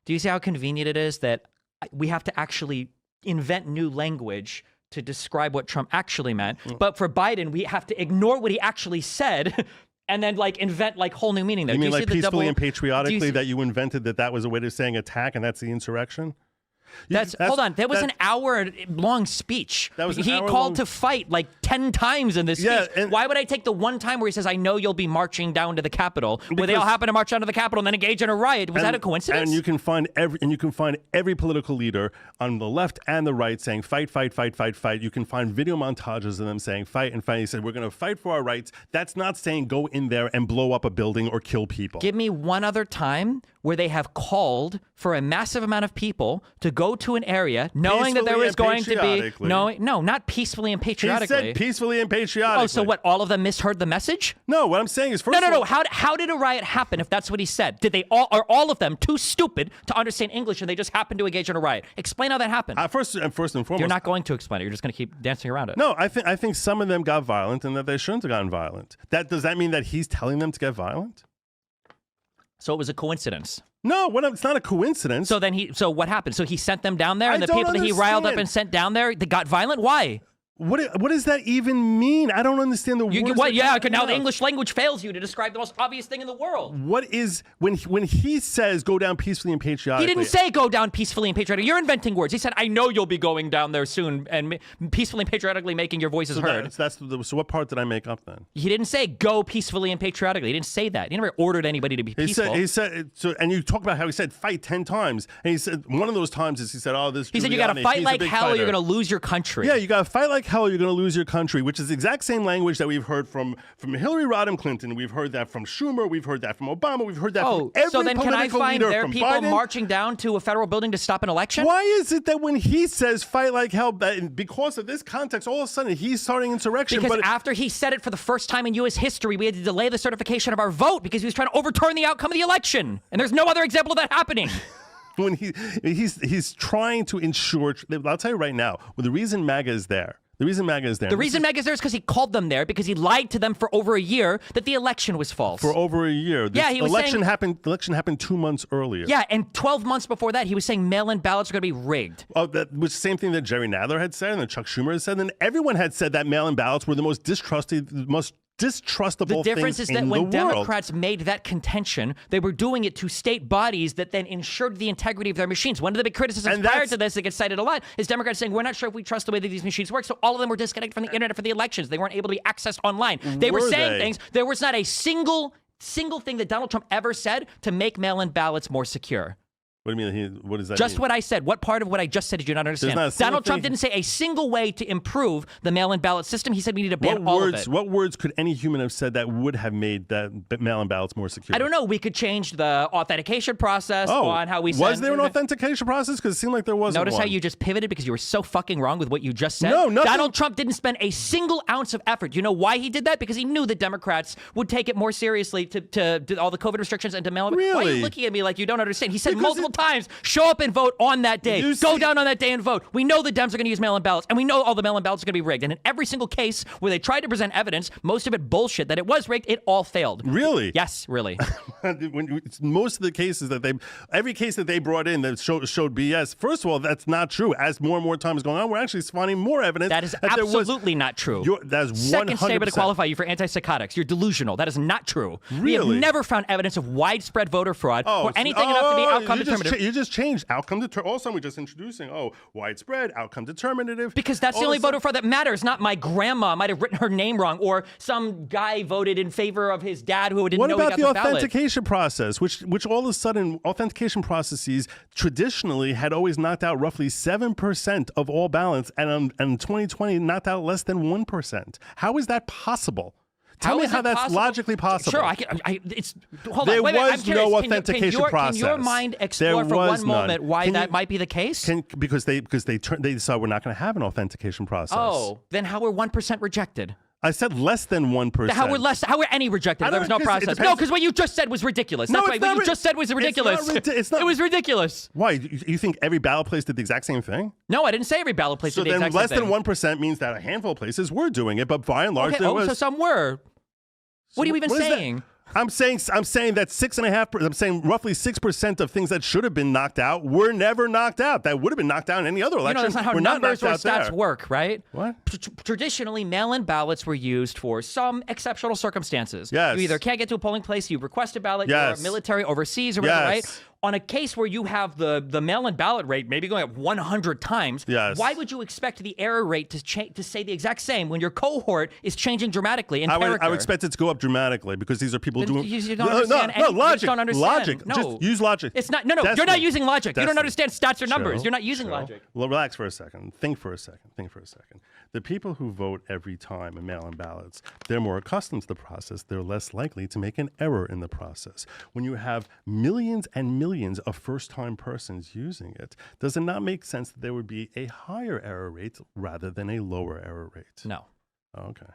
Do you see how convenient it is that we have to actually invent new language to describe what Trump actually meant? But for Biden, we have to ignore what he actually said and then like invent like whole new meaning there. You mean like peacefully and patriotically that you invented that was a way of saying attack and that's the insurrection? Hold on. That was an hour-long speech. He called to fight like 10 times in this speech. Why would I take the one time where he says, I know you'll be marching down to the Capitol, where they all happen to march down to the Capitol and then engage in a riot? Was that a coincidence? And you can find every political leader on the left and the right saying fight, fight, fight, fight, fight. You can find video montages of them saying fight and fight. He said, we're going to fight for our rights. That's not saying go in there and blow up a building or kill people. Give me one other time where they have called for a massive amount of people to go to an area knowing that there was going to be no, not peacefully and patriotically. He said peacefully and patriotically. Oh, so what? All of them misheard the message? No, what I'm saying is first. No. How did a riot happen if that's what he said? Did they all of them too stupid to understand English and they just happened to engage in a riot? Explain how that happened. First and foremost, you're not going to explain it. You're just going to keep dancing around it. No, I think some of them got violent and that they shouldn't have gotten violent. Does that mean that he's telling them to get violent? So it was a coincidence. No, it's not a coincidence. So what happened? So he sent them down there, and the people that he riled up and sent down there, they got violent? Why? What does that even mean? I don't understand the words. Now the English language fails you to describe the most obvious thing in the world. What is when he says go down peacefully and patriotically? He didn't say go down peacefully and patriotically. You're inventing words. He said, I know you'll be going down there soon and peacefully and patriotically making your voices heard. So what part did I make up then? He didn't say go peacefully and patriotically. He didn't say that. He never ordered anybody to be peaceful. He said so, and you talk about how he said fight 10 times, and he said one of those times is he said, "Oh, this." He said you got to fight like hell, or you're going to lose your country. Yeah, you got to fight like hell, or you're going to lose your country, which is the exact same language that we've heard from Hillary Rodham Clinton. We've heard that from Schumer. We've heard that from Obama. We've heard that from every so then political can I find leader there from people Biden. Marching down to a federal building to stop an election? Why is it that when he says fight like hell, because of this context, all of a sudden he's starting insurrection? Because after he said it for the first time in U.S. history, we had to delay the certification of our vote because he was trying to overturn the outcome of the election. And there's no other example of that happening. When he's trying to ensure, I'll tell you right now, the reason MAGA is there. The reason MAGA is there. The reason MAGA is there is because he called them there because he lied to them for over a year that the election was false. For over a year. Yeah, he was saying... The election happened 2 months earlier. Yeah, and 12 months before that, he was saying mail-in ballots are going to be rigged. Oh, that was the same thing that Jerry Nadler had said and that Chuck Schumer had said, and everyone had said that mail-in ballots were the most distrustable The difference is that when Democrats made that contention, they were doing it to state bodies that then ensured the integrity of their machines. One of the big criticisms prior to this that gets cited a lot is Democrats saying, we're not sure if we trust the way that these machines work, so all of them were disconnected from the internet for the elections. They weren't able to be accessed online. They were saying things. There was not a single thing that Donald Trump ever said to make mail-in ballots more secure. What do you mean? What does that mean? Just what I said. What part of what I just said did you not understand? Donald Trump didn't say a single way to improve the mail-in ballot system. He said we need to ban all of it. What words could any human have said that would have made that mail-in ballots more secure? I don't know. We could change the authentication process on how we send. Was there an authentication process? Because it seemed like there wasn't. Notice how you just pivoted because you were so fucking wrong with what you just said? No, nothing. Donald Trump didn't spend a single ounce of effort. You know why he did that? Because he knew that Democrats would take it more seriously to all the COVID restrictions and to mail-in. Really? Why are you looking at me like you don't understand? He said multiple times, show up and vote on that day. Go down on that day and vote. We know the Dems are going to use mail-in ballots, and we know all the mail-in ballots are going to be rigged. And in every single case where they tried to present evidence, most of it bullshit, that it was rigged, it all failed. Really? Yes, really. Most of the cases that every case that they brought in that showed BS, first of all, that's not true. As more and more time is going on, we're actually finding more evidence. That is absolutely not true. That is 100%. Second statement to qualify you for antipsychotics. You're delusional. That is not true. Really? We have never found evidence of widespread voter fraud or anything enough to be outcome determinative. You just changed outcome determinative. All of a sudden, we're just introducing, widespread, outcome determinative. Because that's the only voter fraud that matters. Not my grandma might have written her name wrong, or some guy voted in favor of his dad who didn't know he got the ballot. What about the authentication process, which all of a sudden, authentication processes traditionally had always knocked out roughly 7% of all ballots, and in 2020 knocked out less than 1%. How is that possible? Tell me how that's logically possible. Sure, hold on. There was no authentication process. Can your mind explore for one moment why that might be the case? Because they decided we're not going to have an authentication process. Oh, then how were 1% rejected? I said less than 1%. How were any rejected if there was no process? No, because what you just said was ridiculous. That's right. What you just said was ridiculous. It was ridiculous. Why? You think every ballot place did the exact same thing? No, I didn't say every ballot place did the exact same thing. So then less than 1% means that a handful of places were doing it, but by and large there was... so some were. What are you even saying? I'm saying that 6.5%. I'm saying roughly 6% of things that should have been knocked out were never knocked out. That would have been knocked out in any other election. That's not how numbers or stats work, right? What? Traditionally, mail-in ballots were used for some exceptional circumstances. Yes. You either can't get to a polling place, you request a ballot, yes. you're military overseas or whatever, right? On a case where you have the mail-in ballot rate maybe going up 100 times, why would you expect the error rate to stay the exact same when your cohort is changing dramatically in character? I would expect it to go up dramatically because these are people doing... You don't understand. No, Logic. Don't understand. Logic. No. Just use Logic. It's not. No, you're not using Logic. You don't understand stats or numbers. You're not using Logic. Well, relax for a second. Think for a second. The people who vote every time in mail-in ballots, they're more accustomed to the process. They're less likely to make an error in the process. When you have millions and millions of first-time persons using it, does it not make sense that there would be a higher error rate rather than a lower error rate? No. Okay.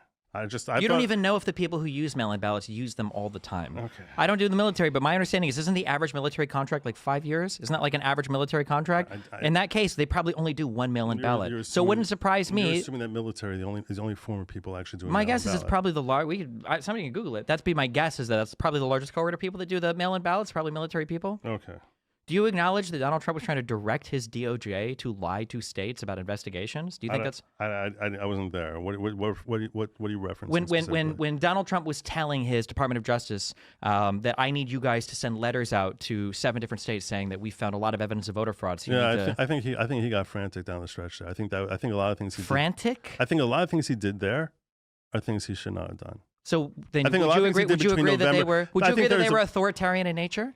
You don't even know if the people who use mail-in ballots use them all the time. Okay. I don't do the military, but my understanding is, isn't the average military contract like 5 years? Isn't that like an average military contract? In that case, they probably only do one mail-in ballot. So it wouldn't surprise me. You're assuming that military, the only form of people actually doing. My guess is it's probably the large. Somebody can Google it. That's be my guess is that that's probably the largest cohort of people that do the mail-in ballots. Probably military people. Okay. Do you acknowledge that Donald Trump was trying to direct his DOJ to lie to states about investigations? Do you think that's? I wasn't there. What are you referencing? When Donald Trump was telling his Department of Justice that I need you guys to send letters out to 7 different states saying that we found a lot of evidence of voter fraud. So I think he got frantic down the stretch there. I think a lot of things he frantic. Did, I think a lot of things he did there are things he should not have done. So then, would you agree that they were? Would you agree that they were authoritarian in nature?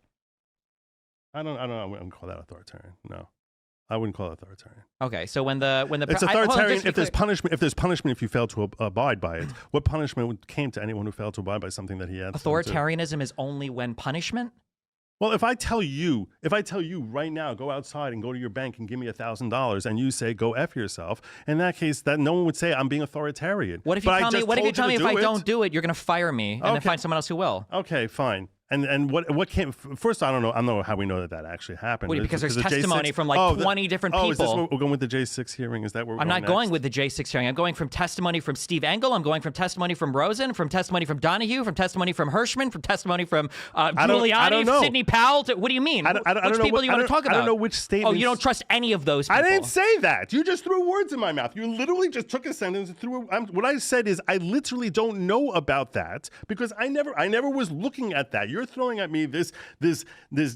I wouldn't call that authoritarian. No, I wouldn't call it authoritarian. Okay, so when the it's authoritarian if there's punishment. If there's punishment if you fail to abide by it. What punishment came to anyone who failed to abide by something that he had? Authoritarianism is only when punishment. Well, if I tell you right now, go outside and go to your bank and give me $1,000, and you say go F yourself, in that case, that no one would say I'm being authoritarian. What if you tell me if I don't do it, you're going to fire me and then find someone else who will? Okay, fine. And what came first? I don't know how we know that actually happened. Because there's testimony from like 20 different people. Is this what we're going with the J6 hearing? Is that where I'm not going with the J6 hearing. I'm going from testimony from Steve Engel. I'm going from testimony from Rosen, from testimony from Donahue, from testimony from Hirschman, from testimony from Giuliani, Sidney Powell. What do you mean? Which people do you want to talk about? I don't know which statements. Oh, you don't trust any of those people. I didn't say that. You just threw words in my mouth. You literally just took a sentence and threw. What I said is I literally don't know about that because I never was looking at that. You're throwing at me this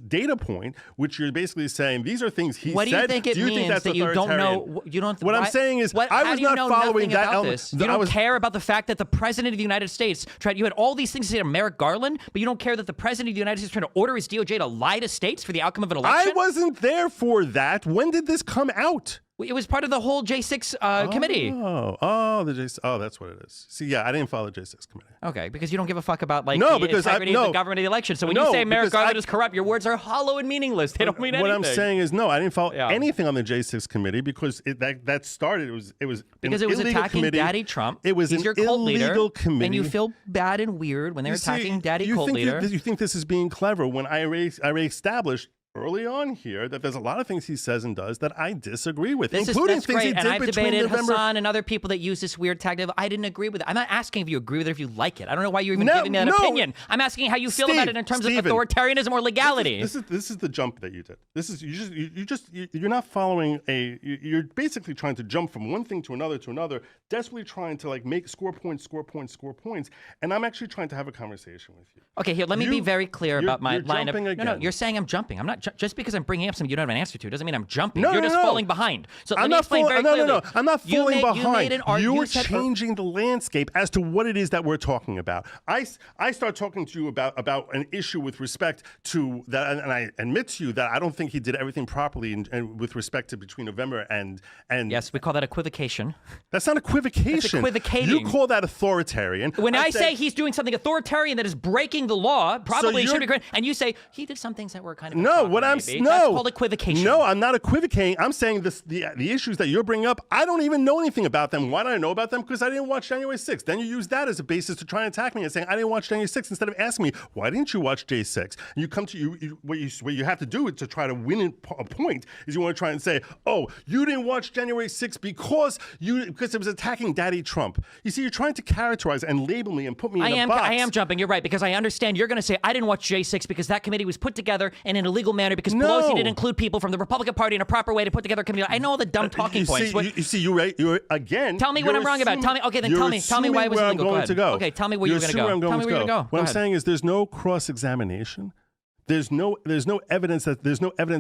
data point, which you're basically saying these are things he said. What do you think it means that you don't know? What I'm saying is I was not following that element. You don't care about the fact that the president of the United States tried. You had all these things to say to Merrick Garland, but you don't care that the president of the United States is trying to order his DOJ to lie to states for the outcome of an election. I wasn't there for that. When did this come out? It was part of the whole J6 committee. The J6. Oh, that's what it is. See, I didn't follow the J6 committee. Okay, because you don't give a fuck about the integrity of the government of the election. So when you say Merrick Garland is corrupt, your words are hollow and meaningless. They don't mean anything. What I'm saying is I didn't follow anything on the J6 committee because that started. It was because it was attacking Daddy Trump. It was He's your cult leader, committee, and you feel bad and weird when they're attacking Daddy cult leader. You think this is being clever when I established early on here that there's a lot of things he says and does that I disagree with, including things he did I've between debated November. Hassan and other people that use this weird tactic. I didn't agree with it. I'm not asking if you agree with it, if you like it. I don't know why you're even giving me an opinion. I'm asking how you feel about it in terms of authoritarianism or legality. This is the jump that you did. This is you're not following you're basically trying to jump from one thing to another, desperately trying to make score points, and I'm actually trying to have a conversation with you. Okay, here, let me be very clear about my line of... No, you're saying I'm jumping. I'm not just because I'm bringing up something you don't have an answer to doesn't mean I'm jumping. You're just falling behind. So let me explain very clearly. No, I'm not falling behind. You're changing the landscape as to what it is that we're talking about. I start talking to you about an issue with respect to that, and I admit to you that I don't think he did everything properly and with respect to between November and... Yes, we call that equivocation. That's not equivocation. That's equivocating. You call that authoritarian. When I say he's doing something authoritarian that is breaking the law, probably should be great. And you say he did some things that were kind of no. That's called equivocation. No, I'm not equivocating. I'm saying the issues that you're bringing up, I don't even know anything about them. Why don't I know about them? Because I didn't watch January 6th. Then you use that as a basis to try and attack me and saying I didn't watch January 6th instead of asking me, why didn't you watch J6? And you come to what you have to do to try to win a point is you want to try and say, oh, you didn't watch January 6th because it was attacking Daddy Trump. You see, you're trying to characterize and label me and put me in a box. I am jumping. You're right, because I understand you're going to say I didn't watch J6 because that committee was put together in an illegal manner because Pelosi didn't include people from the Republican Party in a proper way to put together a committee. I know all the dumb talking points. You're again. Tell me what I'm wrong about. Tell me. Okay, then tell me why it was illegal. Go ahead. Okay, tell me where you're going to go. Tell me where you're going to go. What I'm saying is there's no cross-examination. There's no evidence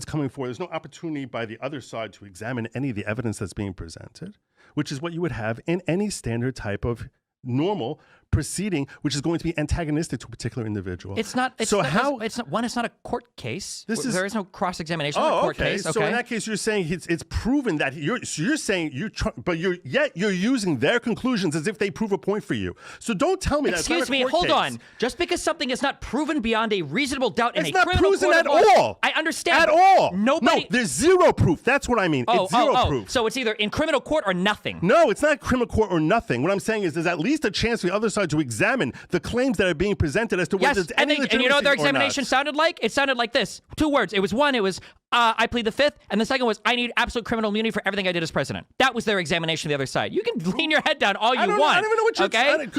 coming forward. There's no opportunity by the other side to examine any of the evidence that's being presented, which is what you would have in any standard type of normal proceeding, which is going to be antagonistic to a particular indivior. It's not. It's not a court case. There is no cross-examination in a court case. Okay. So in that case, you're saying it's proven that you're saying but you're using their conclusions as if they prove a point for you. So don't tell me that's not a court case. Hold on. Just because something is not proven beyond a reasonable doubt in a criminal court, it's not proven at all. I understand. At all. No, there's zero proof. That's what I mean. It's zero proof. So it's either in criminal court or nothing. No, it's not criminal court or nothing. What I'm saying is there's at least a chance for the other side to examine the claims that are being presented as to whether there's any legitimacy. And you know what their examination sounded like? It sounded like this. 2 words. It was I plead the fifth, and the second was I need absolute criminal immunity for everything I did as president. That was their examination of the other side. You can lean your head down all you want. I don't even know what you're saying.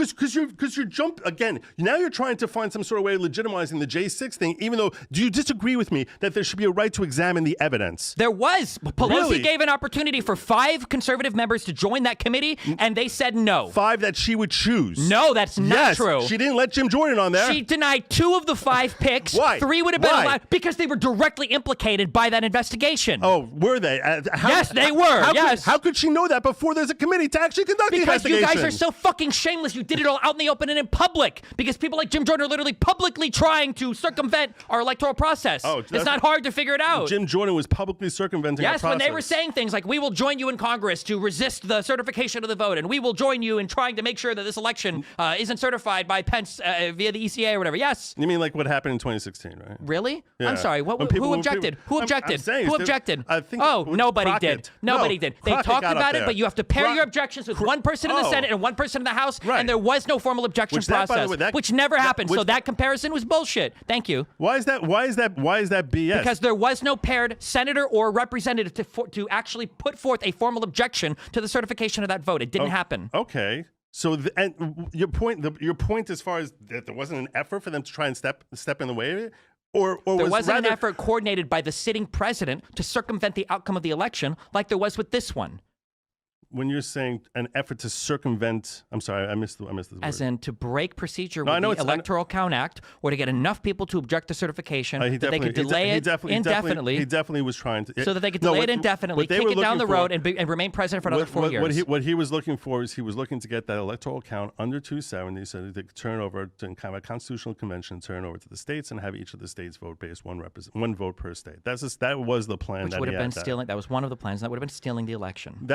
Because you're again. Now you're trying to find some sort of way of legitimizing the J6 thing. Even though, do you disagree with me that there should be a right to examine the evidence? There was. Pelosi gave an opportunity for 5 conservative members to join that committee, and they said no. 5 that she would choose. No, that's not true. She didn't let Jim Jordan on there. She denied 2 of the 5 picks. Why? 3 would have been allowed because they were directly implicated by that investigation. Oh, were they? Yes, they were. How could she know that before there's a committee to actually conduct the investigation? Because you guys are so fucking shameless. You did it all out in the open and in public. Because people like Jim Jordan are literally publicly trying to circumvent our electoral process. It's not hard to figure it out. Jim Jordan was publicly circumventing our process. Yes, when they were saying things like, we will join you in Congress to resist the certification of the vote, and we will join you in trying to make sure that this election isn't certified by Pence via the ECA or whatever. Yes. You mean like what happened in 2016, right? Really? Yeah. I'm sorry. Who objected? Who objected? Who objected? Nobody did. Nobody did. They talked about it, but you have to pair your objections with one person in the Senate and one person in the House, and there was no formal objection process, which never happened. So that comparison was bullshit. Thank you. Why is that BS? Because there was no paired senator or representative to actually put forth a formal objection to the certification of that vote. It didn't happen. Okay. So your point as far as that there wasn't an effort for them to try and step in the way of it? Or there wasn't an effort coordinated by the sitting president to circumvent the outcome of the election like there was with this one. When you're saying an effort to circumvent, I'm sorry, I missed the word. As in to break procedure with the Electoral Count Act, or to get enough people to object to certification that they could delay it indefinitely. He definitely was trying to. So that they could delay it indefinitely, kick it down the road, and remain president for another 4 years. What he was looking for is he was looking to get that electoral count under 270 so that they could turn over to kind of a constitutional convention, turn over to the states, and have each of the states vote based one vote per state. That was the plan. Which would have been stealing. That was one of the plans. That would have been stealing the election.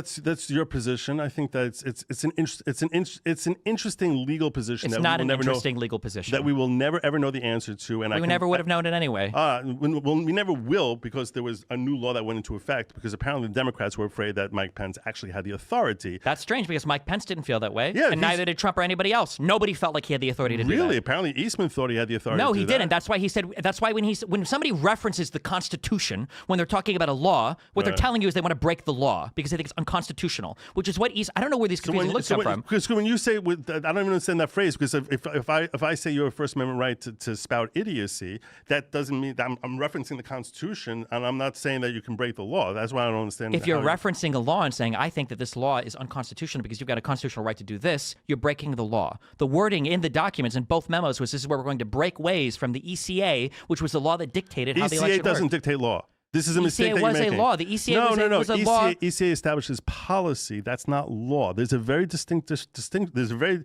That's your position. I think that it's an interesting legal position. It's not an interesting legal position that we will never ever know the answer to, and we never would have known it anyway. We never will, because there was a new law that went into effect because apparently the Democrats were afraid that Mike Pence actually had the authority. That's strange because Mike Pence didn't feel that way, and neither did Trump or anybody else. Nobody felt like he had the authority to do that. Really? Apparently Eastman thought he had the authority. No, he didn't. That's why he said. That's why when somebody references the Constitution when they're talking about a law, what they're telling you is they want to break the law because they think it's unconstitutional, which is what I don't know where these confusing looks come from. Because when you say, I don't even understand that phrase, because if I say you have a First Amendment right to spout idiocy, that doesn't mean that I'm referencing the Constitution, and I'm not saying that you can break the law. That's why I don't understand. If you're referencing a law and saying, I think that this law is unconstitutional because you've got a constitutional right to do this, you're breaking the law. The wording in the documents in both memos was, this is where we're going to break ways from the ECA, which was the law that dictated how the election worked. ECA doesn't dictate law. This is a mistake that you're making. ECA was a law. The ECA was a law. ECA establishes policy. That's not law. There's a very there's a very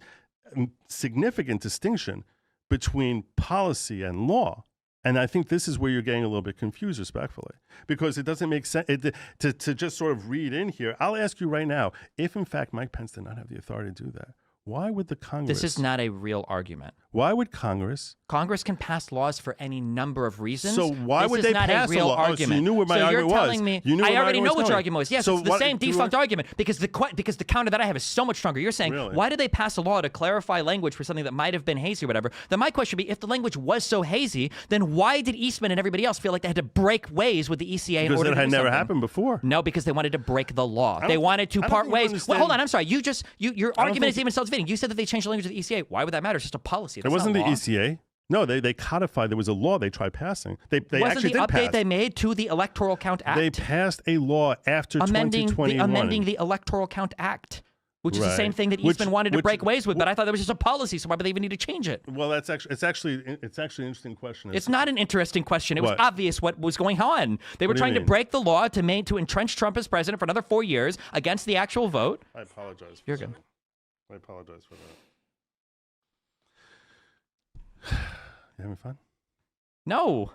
significant distinction between policy and law. And I think this is where you're getting a little bit confused, respectfully, because it doesn't make sense to just sort of read in here. I'll ask you right now, if in fact Mike Pence did not have the authority to do that, Why would the Congress? This is not a real argument. Why would Congress? Congress can pass laws for any number of reasons. So why would they pass a real a law? argument. So you knew what my argument was. You're telling me, I already know what your argument was. Yes, so it's the same defunct argument because the counter that I have is so much stronger. You're saying, why did they pass a law to clarify language for something that might have been hazy or whatever? Then my question would be, if the language was so hazy, then why did Eastman and everybody else feel like they had to break ways with the ECA in order to do something? Because it had never happened before. No, because they wanted to break the law. They wanted to part ways. Well, hold on. I'm sorry. Your argument is even self-defeating. You said that they changed the language of the ECA. Why would that matter? It's just a policy. It wasn't the ECA. No, they codified. There was a law they tried passing. They actually did pass. Wasn't the update they made to the Electoral Count Act? They passed a law after 2021. Amending the Electoral Count Act, which is the same thing that Eastman wanted to break ways with. But I thought that was just a policy, so why would they even need to change it? Well, it's actually an interesting question. It's not an interesting question. It was obvious what was going on. They were trying to break the law to entrench Trump as president for another 4 years against the actual vote. I apologize. You're good. I apologize for that. You having fun? No.